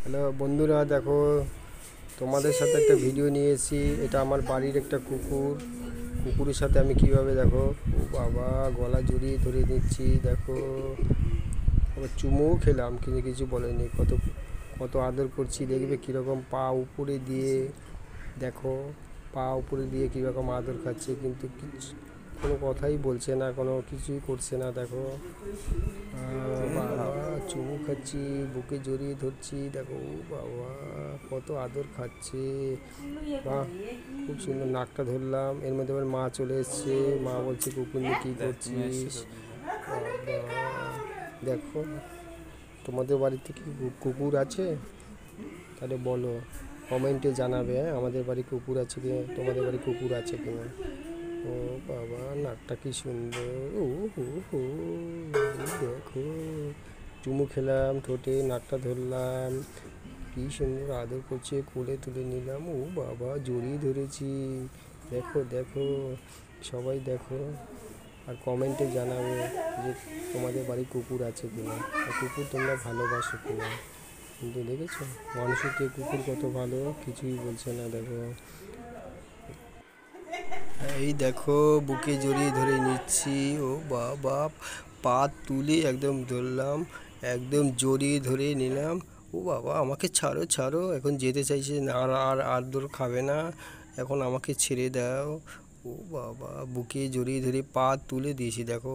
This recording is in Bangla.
হ্যালো বন্ধুরা, দেখো তোমাদের সাথে একটা ভিডিও নিয়ে এসেছি। এটা আমার বাড়ির একটা কুকুরের সাথে আমি কিভাবে, দেখো, ও বাবা, গলা জড়িয়ে ধরে নিচ্ছি। দেখো, আবার চুমুও খেলাম কিন্তু কিছু বলেনি। কত কত আদর করছি, দেখবে কীরকম পা উপরে দিয়ে, দেখো, পা উপরে দিয়ে কীরকম আদর খাচ্ছে, কিন্তু কোনো কথাই বলছে না, কোনো কিছুই করছে না। দেখো, বাবা, চুমু খাচ্ছি, বুকে জড়িয়ে ধরছি। দেখো, ও বাবা, কত আদর খাচ্ছে। বাহ, খুব সুন্দর। নাকটা ধরলাম, এর মধ্যে আবার মা চলে এসছে। মা বলছে, কুকুর নিয়ে কী করছিস? বাবা, দেখো, তোমাদের বাড়িতে কি কুকুর আছে? তাহলে বলো, কমেন্টে জানাবে। হ্যাঁ, আমাদের বাড়ি কুকুর আছে কি, তোমাদের বাড়ি কুকুর আছে কিনা। ও বাবা, নাকটা কি সুন্দর। ও হো হো, দেখো, চুমু খেলাম ঠোঁটে, নাকটা ধরলাম, কি সুন্দর আদর করছে, কোলে তুলে নিলাম। ও বাবা, জড়িয়ে ধরেছি। দেখো দেখো, সবাই দেখো, আর কমেন্টে জানাবে যে তোমাদের বাড়ি কুকুর আছে কিনা, আর কুকুর তোমরা ভালোবাসো কিনা। কিন্তু দেখেছো, মানুষের থেকে কুকুর কত ভালো, কিছুই বলছে না। দেখো, এই দেখো, বুকে জড়িয়ে ধরে নিচ্ছি। ও বাবা, পা তুলে একদম ধরলাম, একদম জড়িয়ে ধরে নিলাম। ও বাবা, আমাকে ছাড়ো ছাড়ো, এখন যেতে চাইছে না, আর আর আদর খাবে না, এখন আমাকে ছেড়ে দাও। ও বাবা, বুকে জড়িয়ে ধরে পা তুলে দিয়েছি। দেখো,